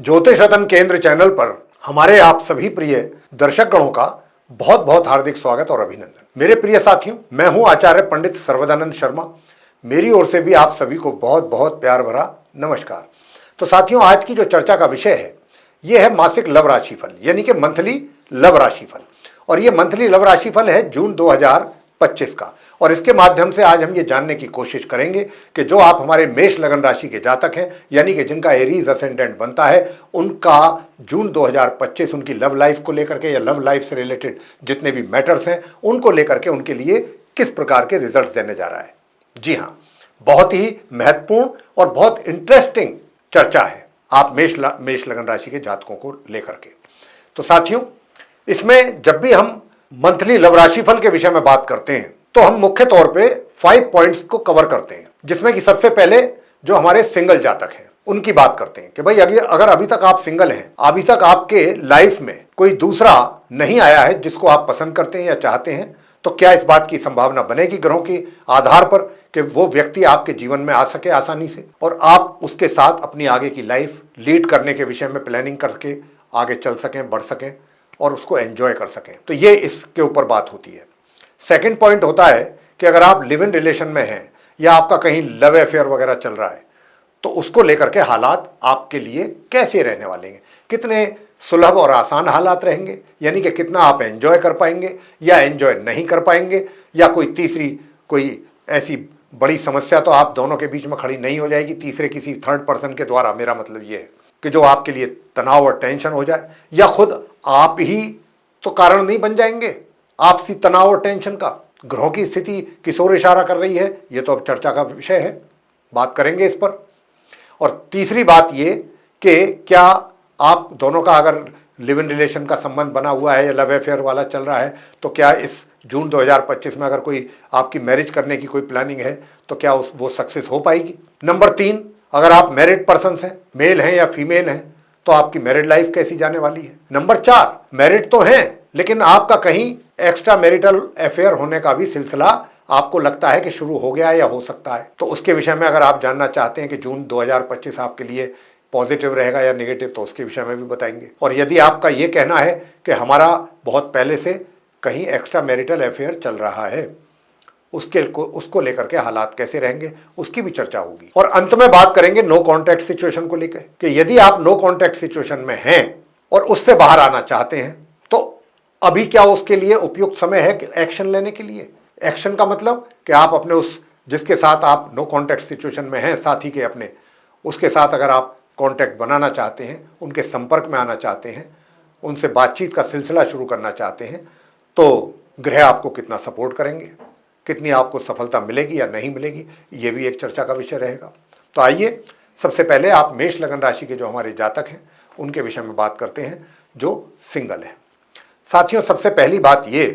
ज्योतिष रत्न केंद्र चैनल पर हमारे आप सभी प्रिय दर्शकगणों का बहुत बहुत हार्दिक स्वागत और अभिनंदन। मेरे प्रिय साथियों, मैं हूं आचार्य पंडित सर्वदानंद शर्मा। मेरी ओर से भी आप सभी को बहुत बहुत प्यार भरा नमस्कार। तो साथियों, आज की जो चर्चा का विषय है यह है मासिक लव राशिफल, यानी कि मंथली लव राशिफल। और यह मंथली लव राशिफल है जून 2025 का। और इसके माध्यम से आज हम ये जानने की कोशिश करेंगे कि जो आप हमारे मेष लगन राशि के जातक हैं, यानी कि जिनका एरीज असेंडेंट बनता है, उनका जून 2025 उनकी लव लाइफ को लेकर के या लव लाइफ से रिलेटेड जितने भी मैटर्स हैं उनको लेकर के उनके लिए किस प्रकार के रिजल्ट देने जा रहा है। जी हाँ, बहुत ही महत्वपूर्ण और बहुत इंटरेस्टिंग चर्चा है आप मेष लगन राशि के जातकों को लेकर के। तो साथियों, इसमें जब भी हम मंथली लव राशिफल के विषय में बात करते हैं तो हम मुख्य तौर पे 5 पॉइंट्स को कवर करते हैं, जिसमें कि सबसे पहले जो हमारे सिंगल जातक हैं उनकी बात करते हैं कि भाई अगर अभी तक आप सिंगल हैं, अभी तक आपके लाइफ में कोई दूसरा नहीं आया है जिसको आप पसंद करते हैं या चाहते हैं, तो क्या इस बात की संभावना बनेगी ग्रहों के आधार पर कि वो व्यक्ति आपके जीवन में आ सके आसानी से और आप उसके साथ अपनी आगे की लाइफ लीड करने के विषय में प्लानिंग करके आगे चल सकें, बढ़ सकें और उसको एंजॉय कर सकें। तो ये इसके ऊपर बात होती है। सेकंड पॉइंट होता है कि अगर आप लिव इन रिलेशन में हैं या आपका कहीं लव अफेयर वगैरह चल रहा है तो उसको लेकर के हालात आपके लिए कैसे रहने वाले हैं, कितने सुलभ और आसान हालात रहेंगे, यानी कि कितना आप एंजॉय कर पाएंगे या एंजॉय नहीं कर पाएंगे, या कोई तीसरी कोई ऐसी बड़ी समस्या तो आप दोनों के बीच में खड़ी नहीं हो जाएगी तीसरे किसी थर्ड पर्सन के द्वारा। मेरा मतलब ये है कि जो आपके लिए तनाव और टेंशन हो जाए, या खुद आप ही तो कारण नहीं बन जाएंगे आपसी तनाव और टेंशन का। ग्रहों की स्थिति किस ओर इशारा कर रही है ये तो अब चर्चा का विषय है, बात करेंगे इस पर। और तीसरी बात ये कि क्या आप दोनों का अगर लिव इन रिलेशन का संबंध बना हुआ है या लव अफेयर वाला चल रहा है तो क्या इस जून 2025 में अगर कोई आपकी मैरिज करने की कोई प्लानिंग है तो क्या वो सक्सेस हो पाएगी। नंबर 3, अगर आप मैरिड पर्सन हैं, मेल हैं या फीमेल हैं, तो आपकी मैरिड लाइफ कैसी जाने वाली है। नंबर 4, मैरिड तो हैं लेकिन आपका कहीं एक्स्ट्रा मैरिटल अफेयर होने का भी सिलसिला आपको लगता है कि शुरू हो गया है या हो सकता है, तो उसके विषय में अगर आप जानना चाहते हैं कि जून 2025 आपके लिए पॉजिटिव रहेगा या नेगेटिव, तो उसके विषय में भी बताएंगे। और यदि आपका ये कहना है कि हमारा बहुत पहले से कहीं एक्स्ट्रा मैरिटल अफेयर चल रहा है, उसको लेकर के हालात कैसे रहेंगे उसकी भी चर्चा होगी। और अंत में बात करेंगे नो कॉन्टैक्ट सिचुएशन को लेकर कि यदि आप नो कॉन्टैक्ट सिचुएशन में हैं और उससे बाहर आना चाहते हैं तो अभी क्या उसके लिए उपयुक्त समय है कि एक्शन लेने के लिए। एक्शन का मतलब कि आप अपने उस जिसके साथ आप नो कॉन्टैक्ट सिचुएशन में हैं, साथी के अपने, उसके साथ अगर आप कॉन्टैक्ट बनाना चाहते हैं, उनके संपर्क में आना चाहते हैं, उनसे बातचीत का सिलसिला शुरू करना चाहते हैं, तो ग्रह आपको कितना सपोर्ट करेंगे, कितनी आपको सफलता मिलेगी या नहीं मिलेगी, ये भी एक चर्चा का विषय रहेगा। तो आइए सबसे पहले आप मेष लगन राशि के जो हमारे जातक हैं उनके विषय में बात करते हैं जो सिंगल हैं। साथियों, सबसे पहली बात ये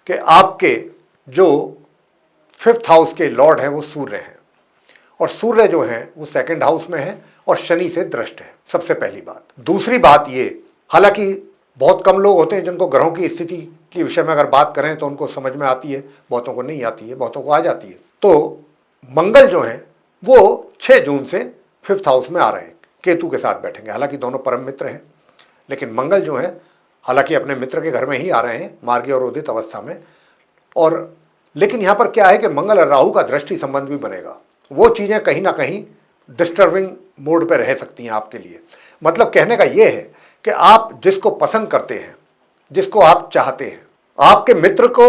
कि आपके जो 5th हाउस के लॉर्ड हैं वो सूर्य हैं, और सूर्य जो हैं वो 2nd हाउस में है और शनि से दृष्ट है, सबसे पहली बात। दूसरी बात ये, हालांकि बहुत कम लोग होते हैं जिनको ग्रहों की स्थिति के विषय में अगर बात करें तो उनको समझ में आती है, बहुतों को नहीं आती है, बहुतों को आ जाती है। तो मंगल जो हैं वो 6 जून से 5th हाउस में आ रहे हैं, केतु के साथ बैठेंगे। हालांकि दोनों परम मित्र हैं, लेकिन मंगल जो है हालांकि अपने मित्र के घर में ही आ रहे हैं मार्गी और उदित अवस्था में। और लेकिन यहाँ पर क्या है कि मंगल और राहु का दृष्टि संबंध भी बनेगा, वो चीज़ें कहीं ना कहीं डिस्टर्बिंग मोड पर रह सकती हैं आपके लिए। मतलब कहने का ये है कि आप जिसको पसंद करते हैं, जिसको आप चाहते हैं, आपके मित्र को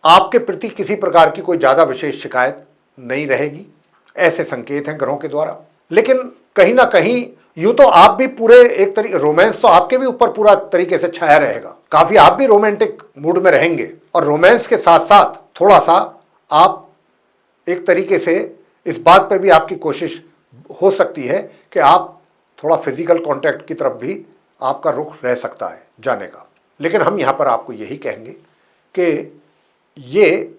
आपके प्रति किसी प्रकार की कोई ज़्यादा विशेष शिकायत नहीं रहेगी, ऐसे संकेत हैं ग्रहों के द्वारा। लेकिन कहीं ना कहीं यूं तो आप भी पूरे एक तरीके रोमांस तो आपके भी ऊपर पूरा तरीके से छाया रहेगा, काफी आप भी रोमांटिक मूड में रहेंगे, और रोमांस के साथ साथ थोड़ा सा आप एक तरीके से इस बात पर भी आपकी कोशिश हो सकती है कि आप थोड़ा फिजिकल कांटेक्ट की तरफ भी आपका रुख रह सकता है जाने का। लेकिन हम यहाँ पर आपको यही कहेंगे कि ये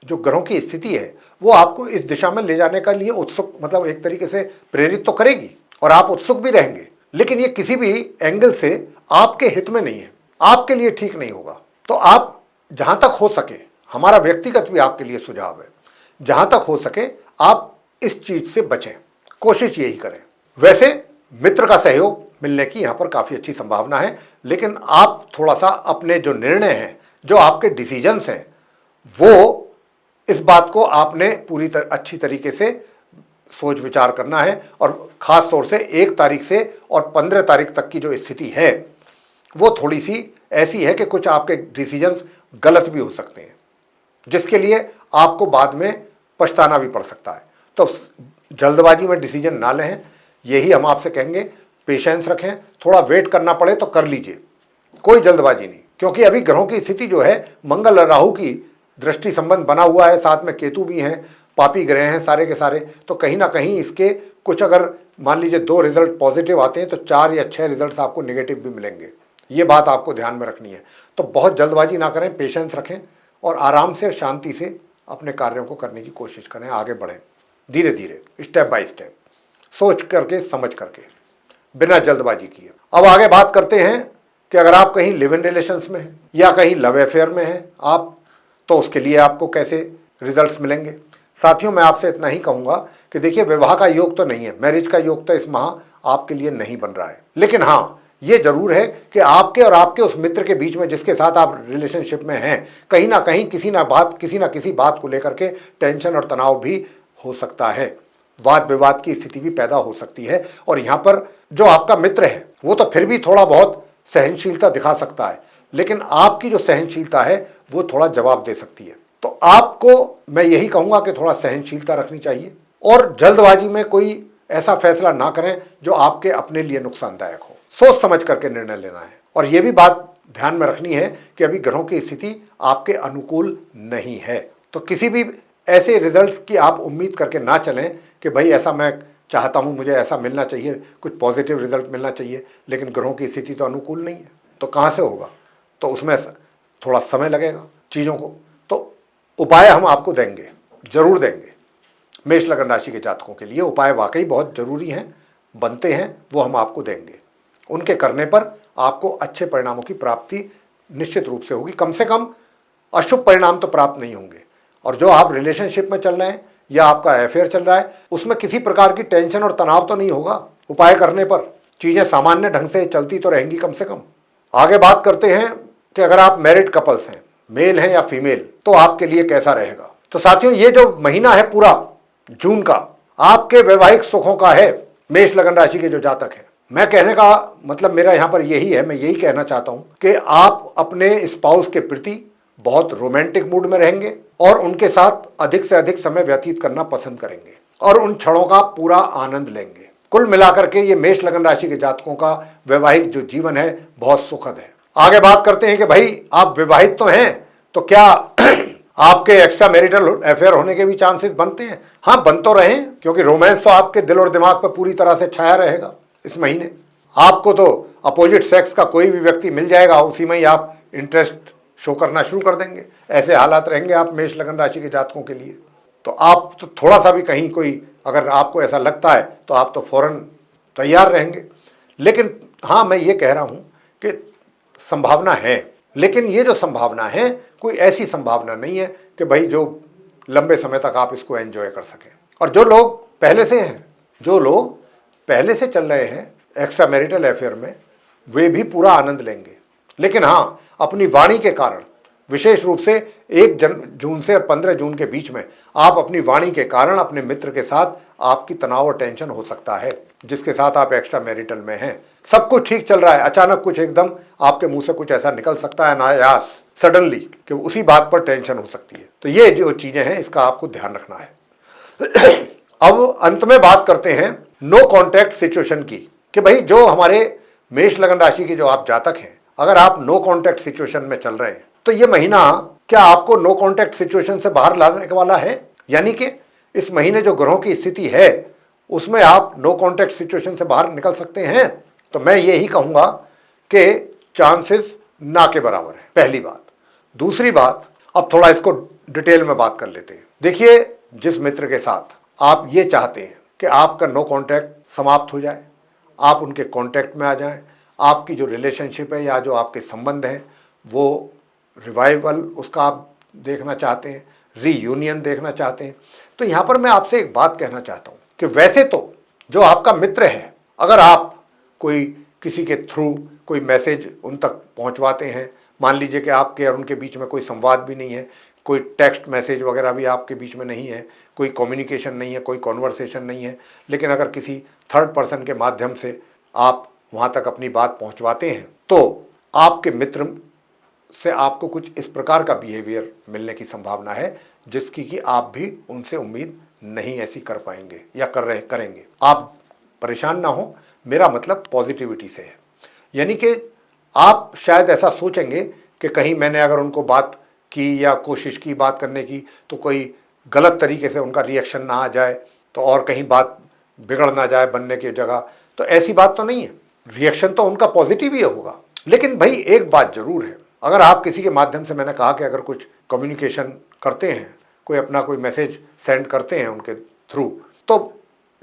जो ग्रहों की स्थिति है वो आपको इस दिशा में ले जाने के लिए उत्सुक, मतलब एक तरीके से प्रेरित तो करेगी और आप उत्सुक भी रहेंगे, लेकिन ये किसी भी एंगल से आपके हित में नहीं है, आपके लिए ठीक नहीं होगा। तो आप जहां तक हो सके, हमारा व्यक्तिगत भी आपके लिए सुझाव है, जहां तक हो सके आप इस चीज से बचें, कोशिश यही करें। वैसे मित्र का सहयोग मिलने की यहाँ पर काफ़ी अच्छी संभावना है। लेकिन आप थोड़ा सा अपने जो निर्णय हैं, जो आपके डिसीजंस हैं, वो इस बात को आपने अच्छी तरीके से सोच विचार करना है। और ख़ास तौर से 1 तारीख से और 15 तारीख तक की जो स्थिति है वो थोड़ी सी ऐसी है कि कुछ आपके डिसीजंस गलत भी हो सकते हैं, जिसके लिए आपको बाद में पछताना भी पड़ सकता है। तो जल्दबाजी में डिसीजन ना लें, यही हम आपसे कहेंगे। पेशेंस रखें, थोड़ा वेट करना पड़े तो कर लीजिए, कोई जल्दबाजी नहीं। क्योंकि अभी ग्रहों की स्थिति जो है, मंगल और राहु की दृष्टि संबंध बना हुआ है, साथ में केतु भी हैं, पापी ग्रह हैं सारे के सारे। तो कहीं ना कहीं इसके कुछ, अगर मान लीजिए 2 रिजल्ट पॉजिटिव आते हैं तो 4 या 6 रिजल्ट आपको नेगेटिव भी मिलेंगे। ये बात आपको ध्यान में रखनी है। तो बहुत जल्दबाजी ना करें, पेशेंस रखें और आराम से शांति से अपने कार्यों को करने की कोशिश करें, आगे बढ़ें धीरे धीरे, स्टेप बाय स्टेप, सोच करके समझ करके, बिना जल्दबाजी किए। अब आगे बात करते हैं कि अगर आप कहीं लिव इन रिलेशंस में हैं या कहीं लव अफेयर में हैं आप, तो उसके लिए आपको कैसे रिजल्ट्स मिलेंगे। साथियों, मैं आपसे इतना ही कहूँगा कि देखिए, विवाह का योग तो नहीं है, मैरिज का योग तो इस माह आपके लिए नहीं बन रहा है। लेकिन हाँ, ये जरूर है कि आपके और आपके उस मित्र के बीच में, जिसके साथ आप रिलेशनशिप में हैं, कहीं ना कहीं किसी ना किसी बात को लेकर के टेंशन और तनाव भी हो सकता है, वाद विवाद की स्थिति भी पैदा हो सकती है। और यहाँ पर जो आपका मित्र है वो तो फिर भी थोड़ा बहुत सहनशीलता दिखा सकता है, लेकिन आपकी जो सहनशीलता है वो थोड़ा जवाब दे सकती है। तो आपको मैं यही कहूँगा कि थोड़ा सहनशीलता रखनी चाहिए और जल्दबाजी में कोई ऐसा फैसला ना करें जो आपके अपने लिए नुकसानदायक हो। सोच समझ करके निर्णय लेना है। और ये भी बात ध्यान में रखनी है कि अभी ग्रहों की स्थिति आपके अनुकूल नहीं है, तो किसी भी ऐसे रिजल्ट्स की आप उम्मीद करके ना चलें कि भाई ऐसा मैं चाहता हूँ, मुझे ऐसा मिलना चाहिए, कुछ पॉजिटिव रिजल्ट मिलना चाहिए, लेकिन ग्रहों की स्थिति तो अनुकूल नहीं है, तो कहाँ से होगा। तो उसमें थोड़ा समय लगेगा चीज़ों को। तो उपाय हम आपको देंगे, जरूर देंगे। मेष लगन राशि के जातकों के लिए उपाय वाकई बहुत जरूरी हैं, बनते हैं, वो हम आपको देंगे। उनके करने पर आपको अच्छे परिणामों की प्राप्ति निश्चित रूप से होगी। कम से कम अशुभ परिणाम तो प्राप्त नहीं होंगे। और जो आप रिलेशनशिप में चल रहे हैं या आपका अफेयर चल रहा है, उसमें किसी प्रकार की टेंशन और तनाव तो नहीं होगा। उपाय करने पर चीज़ें सामान्य ढंग से चलती तो रहेंगी कम से कम। आगे बात करते हैं कि अगर आप मैरिड कपल्स हैं, मेल हैं या फीमेल, तो आपके लिए कैसा रहेगा। तो साथियों, ये जो महीना है पूरा जून का, आपके वैवाहिक सुखों का है। मेष लगन राशि के जो जातक हैं, मैं कहने का मतलब मेरा यहाँ पर यही है, मैं यही कहना चाहता हूँ कि आप अपने स्पाउस के प्रति बहुत रोमांटिक मूड में रहेंगे और उनके साथ अधिक से अधिक समय व्यतीत करना पसंद करेंगे और उन क्षणों का पूरा आनंद लेंगे। कुल मिलाकर के ये मेष लगन राशि के जातकों का वैवाहिक जो जीवन है बहुत सुखद है। आगे बात करते हैं कि भाई आप विवाहित तो हैं, तो क्या आपके एक्स्ट्रा मैरिटल अफेयर होने के भी चांसेस बनते हैं। हाँ, बन तो रहे हैं, क्योंकि रोमांस तो आपके दिल और दिमाग पर पूरी तरह से छाया रहेगा इस महीने। आपको तो अपोजिट सेक्स का कोई भी व्यक्ति मिल जाएगा, उसी में ही आप इंटरेस्ट शो करना शुरू कर देंगे। ऐसे हालात रहेंगे आप मेष लगन राशि के जातकों के लिए। तो आप तो थोड़ा सा भी कहीं कोई अगर आपको ऐसा लगता है तो आप तो फौरन तैयार रहेंगे। लेकिन हाँ, मैं ये कह रहा हूँ कि संभावना है, लेकिन ये जो संभावना है कोई ऐसी संभावना नहीं है कि भाई जो लंबे समय तक आप इसको एंजॉय कर सकें। और जो लोग पहले से हैं, जो लोग पहले से चल रहे हैं एक्स्ट्रा मैरिटल अफेयर में, वे भी पूरा आनंद लेंगे। लेकिन हाँ, अपनी वाणी के कारण, विशेष रूप से 1 जून से 15 जून के बीच में आप अपनी वाणी के कारण अपने मित्र के साथ आपकी तनाव और टेंशन हो सकता है, जिसके साथ आप एक्स्ट्रा मैरिटल में हैं। सब कुछ ठीक चल रहा है, अचानक कुछ एकदम आपके मुंह से कुछ ऐसा निकल सकता है अनायास, सडनली, कि उसी बात पर टेंशन हो सकती है। तो ये जो चीजें हैं इसका आपको ध्यान रखना है। अब अंत में बात करते हैं नो कॉन्टैक्ट सिचुएशन की, कि भाई जो हमारे मेष लगन राशि के जो आप जातक हैं, अगर आप नो कॉन्टैक्ट सिचुएशन में चल रहे हैं तो ये महीना क्या आपको नो कॉन्टैक्ट सिचुएशन से बाहर लाने वाला है। यानी कि इस महीने जो ग्रहों की स्थिति है उसमें आप नो कॉन्टैक्ट सिचुएशन से बाहर निकल सकते हैं। तो मैं यही कहूंगा कि चांसेस ना के बराबर है, पहली बात। दूसरी बात, अब थोड़ा इसको डिटेल में बात कर लेते हैं। देखिए, जिस मित्र के साथ आप ये चाहते हैं कि आपका नो कॉन्टैक्ट समाप्त हो जाए, आप उनके कॉन्टैक्ट में आ जाएं, आपकी जो रिलेशनशिप है या जो आपके संबंध हैं वो रिवाइवल उसका आप देखना चाहते हैं, रीयूनियन देखना चाहते हैं, तो यहाँ पर मैं आपसे एक बात कहना चाहता हूँ कि वैसे तो जो आपका मित्र है, अगर आप कोई किसी के थ्रू कोई मैसेज उन तक पहुंचवाते हैं। मान लीजिए कि आपके और उनके बीच में कोई संवाद भी नहीं है, कोई टेक्स्ट मैसेज वगैरह भी आपके बीच में नहीं है, कोई कम्युनिकेशन नहीं है, कोई कॉन्वर्सेशन नहीं है, लेकिन अगर किसी थर्ड पर्सन के माध्यम से आप वहाँ तक अपनी बात पहुँचवाते हैं तो आपके मित्र से आपको कुछ इस प्रकार का बिहेवियर मिलने की संभावना है जिसकी कि आप भी उनसे उम्मीद नहीं ऐसी कर पाएंगे या करेंगे। आप परेशान ना हो, मेरा मतलब पॉजिटिविटी से है। यानी कि आप शायद ऐसा सोचेंगे कि कहीं मैंने अगर उनको बात की या कोशिश की बात करने की तो कोई गलत तरीके से उनका रिएक्शन ना आ जाए, तो और कहीं बात बिगड़ ना जाए बनने की जगह। तो ऐसी बात तो नहीं है, रिएक्शन तो उनका पॉजिटिव ही होगा। लेकिन भाई एक बात जरूर है, अगर आप किसी के माध्यम से, मैंने कहा कि अगर कुछ कम्युनिकेशन करते हैं, कोई अपना कोई मैसेज सेंड करते हैं उनके थ्रू, तो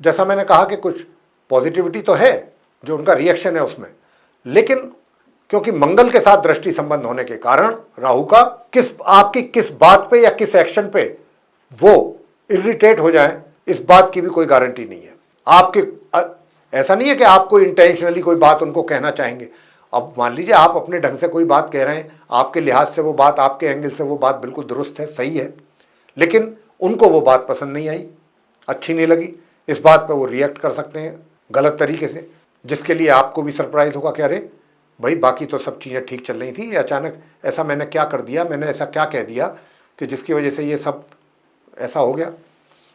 जैसा मैंने कहा कि कुछ पॉजिटिविटी तो है जो उनका रिएक्शन है उसमें, लेकिन क्योंकि मंगल के साथ दृष्टि संबंध होने के कारण राहु का आपकी किस बात पे या किस एक्शन पे वो इरिटेट हो जाए, इस बात की भी कोई गारंटी नहीं है। ऐसा नहीं है कि आपको इंटेंशनली कोई बात उनको कहना चाहेंगे। अब मान लीजिए आप अपने ढंग से कोई बात कह रहे हैं, आपके लिहाज से वो बात, आपके एंगल से वो बात बिल्कुल दुरुस्त है, सही है, लेकिन उनको वो बात पसंद नहीं आई, अच्छी नहीं लगी, इस बात पे वो रिएक्ट कर सकते हैं गलत तरीके से, जिसके लिए आपको भी सरप्राइज होगा कि अरे भाई बाकी तो सब चीज़ें ठीक चल रही थी, अचानक ऐसा मैंने क्या कर दिया, मैंने ऐसा क्या कह दिया कि जिसकी वजह से ये सब ऐसा हो गया।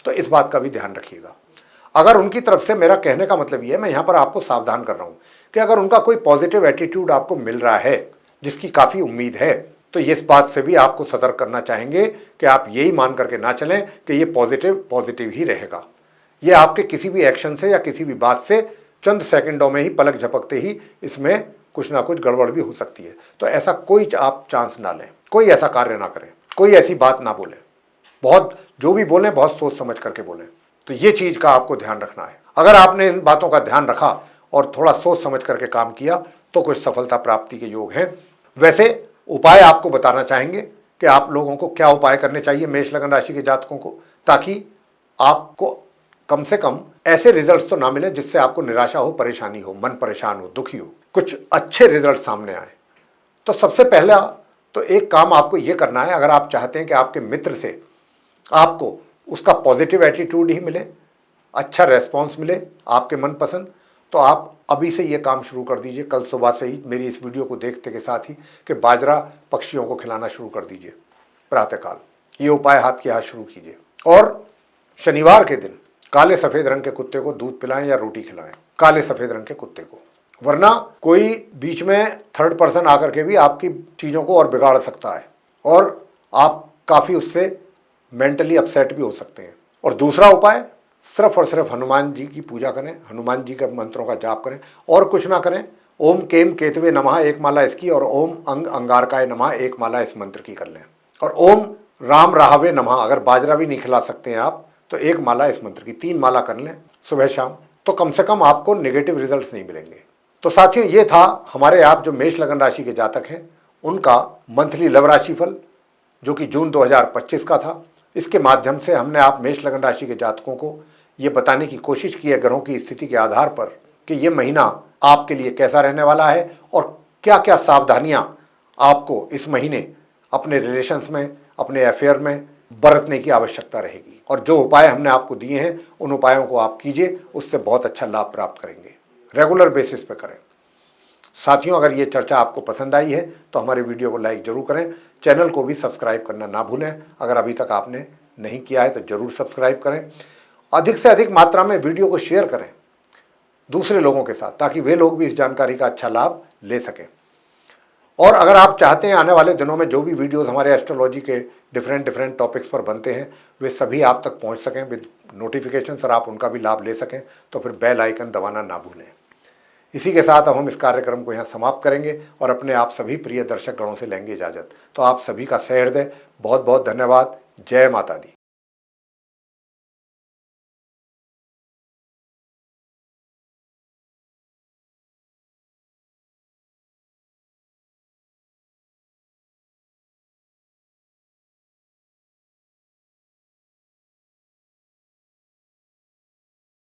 तो इस बात का भी ध्यान रखिएगा। अगर उनकी तरफ से, मेरा कहने का मतलब ये है, मैं यहाँ पर आपको सावधान कर रहा हूँ कि अगर उनका कोई पॉजिटिव एटीट्यूड आपको मिल रहा है जिसकी काफ़ी उम्मीद है, तो इस बात से भी आपको सतर्क करना चाहेंगे कि आप यही मान करके ना चलें कि ये पॉजिटिव ही रहेगा। ये आपके किसी भी एक्शन से या किसी भी बात से चंद सेकंडों में ही, पलक झपकते ही इसमें कुछ ना कुछ गड़बड़ भी हो सकती है। तो ऐसा कोई आप चांस ना लें, कोई ऐसा कार्य ना करें, कोई ऐसी बात ना बोलें, बहुत जो भी बोलें बहुत सोच समझ करके बोलें। तो ये चीज़ का आपको ध्यान रखना है। अगर आपने इन बातों का ध्यान रखा और थोड़ा सोच समझ करके काम किया तो कुछ सफलता प्राप्ति के योग हैं। वैसे उपाय आपको बताना चाहेंगे कि आप लोगों को क्या उपाय करने चाहिए मेष लगन राशि के जातकों को, ताकि आपको कम से कम ऐसे रिजल्ट्स तो ना मिले जिससे आपको निराशा हो, परेशानी हो, मन परेशान हो, दुखी हो, कुछ अच्छे रिजल्ट सामने आए। तो सबसे पहला तो एक काम आपको ये करना है, अगर आप चाहते हैं कि आपके मित्र से आपको उसका पॉजिटिव एटीट्यूड ही मिले, अच्छा रेस्पॉन्स मिले आपके मनपसंद, तो आप अभी से ये काम शुरू कर दीजिए, कल सुबह से ही मेरी इस वीडियो को देखते के साथ ही, कि बाजरा पक्षियों को खिलाना शुरू कर दीजिए प्रातःकाल। ये उपाय हाथ के हाथ शुरू कीजिए। और शनिवार के दिन काले सफ़ेद रंग के कुत्ते को दूध पिलाएं या रोटी खिलाएं, काले सफ़ेद रंग के कुत्ते को, वरना कोई बीच में थर्ड पर्सन आकर के भी आपकी चीज़ों को और बिगाड़ सकता है और आप काफ़ी उससे मेंटली अपसेट भी हो सकते हैं। और दूसरा उपाय, सिर्फ और सिर्फ हनुमान जी की पूजा करें, हनुमान जी के मंत्रों का जाप करें और कुछ ना करें। ओम केम केतवे नमः एक माला इसकी, और ओम अंग अंगारकाय नमः एक माला इस मंत्र की कर लें, और ओम राम राहवे नमः, अगर बाजरा भी नहीं खिला सकते हैं आप तो एक माला इस मंत्र की, 3 माला कर लें सुबह शाम, तो कम से कम आपको नेगेटिव रिजल्ट्स नहीं मिलेंगे। तो साथियों, ये था हमारे आप जो मेष लगन राशि के जातक हैं उनका मंथली लव राशि फल, जो कि जून 2025 का था। इसके माध्यम से हमने आप मेष लगन राशि के जातकों को ये बताने की कोशिश की है ग्रहों की स्थिति के आधार पर कि ये महीना आपके लिए कैसा रहने वाला है और क्या क्या सावधानियां आपको इस महीने अपने रिलेशंस में, अपने अफेयर में बरतने की आवश्यकता रहेगी। और जो उपाय हमने आपको दिए हैं उन उपायों को आप कीजिए, उससे बहुत अच्छा लाभ प्राप्त करेंगे। रेगुलर बेसिस पे करें। साथियों, अगर ये चर्चा आपको पसंद आई है तो हमारे वीडियो को लाइक जरूर करें, चैनल को भी सब्सक्राइब करना ना भूलें। अगर अभी तक आपने नहीं किया है तो जरूर सब्सक्राइब करें। अधिक से अधिक मात्रा में वीडियो को शेयर करें दूसरे लोगों के साथ, ताकि वे लोग भी इस जानकारी का अच्छा लाभ ले सकें। और अगर आप चाहते हैं आने वाले दिनों में जो भी वीडियोस हमारे एस्ट्रोलॉजी के डिफरेंट टॉपिक्स पर बनते हैं वे सभी आप तक पहुंच सकें विद नोटिफिकेशंस और आप उनका भी लाभ ले सकें, तो फिर बेल आइकन दबाना ना भूलें। इसी के साथ अब हम इस कार्यक्रम को यहाँ समाप्त करेंगे और अपने आप सभी प्रिय दर्शक गणों से लेंगे इजाज़त। तो आप सभी का सहृदय बहुत बहुत धन्यवाद। जय माता दी।